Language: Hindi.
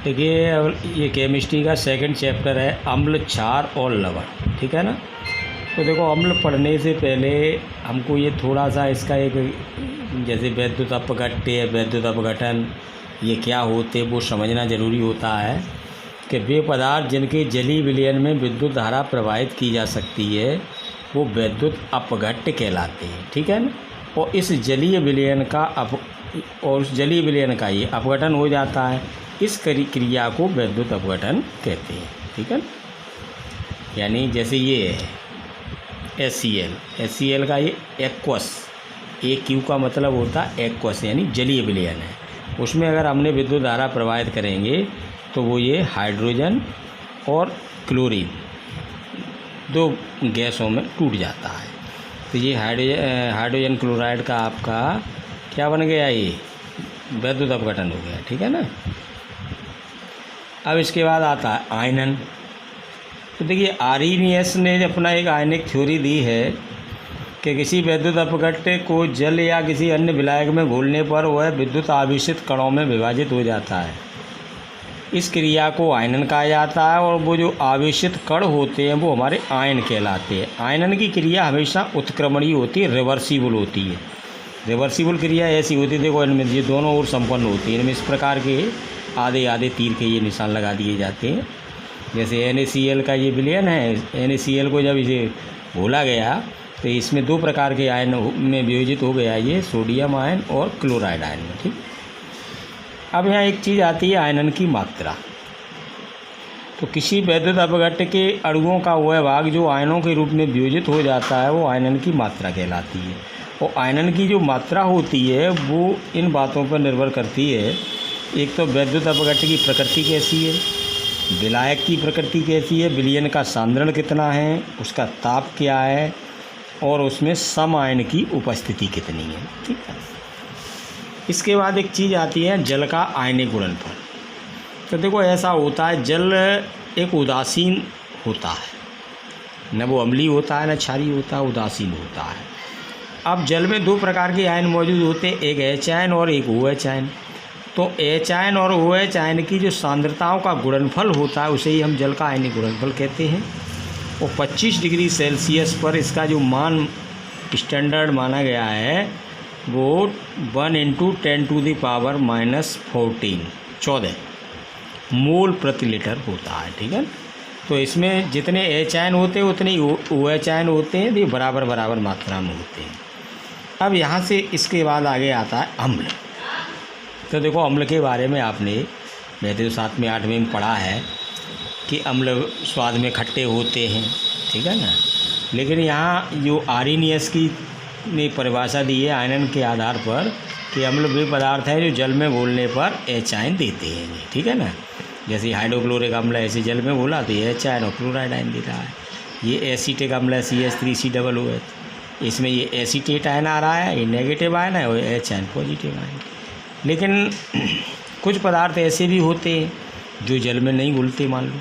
देखिए, अब ये केमिस्ट्री का सेकंड चैप्टर है अम्ल, क्षार और लवण। ठीक है ना। तो देखो, अम्ल पढ़ने से पहले हमको ये थोड़ा सा इसका एक, जैसे वैद्युत अपघट्य, वैद्युत अपघटन, ये क्या होते वो समझना ज़रूरी होता है कि वे पदार्थ जिनके जलीय विलयन में विद्युत धारा प्रवाहित की जा सकती है वो वैद्युत अपघट्य कहलाते हैं। ठीक है ना। और इस जलीय विलयन का उस जलीय विलयन का ये अपघटन हो जाता है, इस क्रिया को वैद्युत अपघटन कहते हैं। ठीक है ना। यानी जैसे ये है HCl का ये एक्वस, AQ का मतलब होता है एक्वस, यानी जलीय विलयन है। उसमें अगर हमने विद्युत धारा प्रवाहित करेंगे तो वो ये हाइड्रोजन और क्लोरीन दो गैसों में टूट जाता है। तो ये हाइड्रोजन क्लोराइड का आपका क्या बन गया, ये वैद्युत अपघटन हो गया। ठीक है ना। अब इसके बाद आता है आयनन। तो देखिए, आर्रीनियस ने अपना एक आयनिक थ्योरी दी है कि किसी वैद्युत अपघट्य को जल या किसी अन्य विलायक में घोलने पर वह विद्युत आवेशित कणों में विभाजित हो जाता है। इस क्रिया को आयनन कहा जाता है और वो जो आवेशित कण होते हैं वो हमारे आयन कहलाते हैं। आयनन की क्रिया हमेशा उत्क्रमणीय होती है, रिवर्सिबल होती है। रिवर्सिबल क्रिया ऐसी होती है, देखो इनमें ये दोनों ओर संपन्न होती है। इनमें इस प्रकार के आधे आधे तीर के ये निशान लगा दिए जाते हैं। जैसे NaCl का ये विलयन है, NaCl को जब इसे घोला गया तो इसमें दो प्रकार के आयन में वियोजित हो गया, ये सोडियम आयन और क्लोराइड आयन में। ठीक। अब यहाँ एक चीज़ आती है आयनन की मात्रा। तो किसी वैद्युत अपघट्य के अणुओं का वह भाग जो आयनों के रूप में वियोजित हो जाता है वो आयनन की मात्रा कहलाती है। और आयनन की जो मात्रा होती है वो इन बातों पर निर्भर करती है, एक तो वैद्युत अपघट्य की प्रकृति कैसी है, विलायक की प्रकृति कैसी है, विलयन का सांद्रण कितना है, उसका ताप क्या है, और उसमें सम आयन की उपस्थिति कितनी है। ठीक है। इसके बाद एक चीज़ आती है जल का आयनिक गुणनफल। तो देखो, ऐसा होता है, जल एक उदासीन होता है, न वो अम्लीय होता है न क्षारीय होता है, उदासीन होता है। अब जल में दो प्रकार के आयन मौजूद होते हैं, एक H आयन और एक OH आयन। तो H आयन और OH आयन की जो सांद्रताओं का गुणनफल होता है उसे ही हम जल का आयनिक गुणनफल कहते हैं। और 25 डिग्री सेल्सियस पर इसका जो मान स्टैंडर्ड माना गया है वो 1 × 10⁻⁻14 14 मोल प्रति लीटर होता है। ठीक है। तो इसमें जितने H आयन होते हैं उतने OH आयन होते हैं, ये बराबर बराबर मात्रा में होते हैं। अब यहाँ से इसके बाद आगे आता है अम्ल। तो देखो, अम्ल के बारे में आपने वैसे तो 7वीं 8वीं में पढ़ा है कि अम्ल स्वाद में खट्टे होते हैं। ठीक है ना। लेकिन यहाँ जो आर्रीनियस की ने परिभाषा दी है आयनन के आधार पर कि अम्ल वे पदार्थ हैं जो जल में घोलने पर H आयन देते हैं। ठीक है ना। जैसे हाइड्रोक्लोरिक अम्ल ऐसे जल में घोला तो ये H आयन और क्लोराइड आयन देता है। ये एसीटिक अम्ल है CH3COOH, इसमें ये एसीटेट आयन आ रहा है, ये नेगेटिव आयन है, और H आयन पॉजिटिव आयन। लेकिन कुछ पदार्थ ऐसे भी होते हैं जो जल में नहीं घुलते, मान लो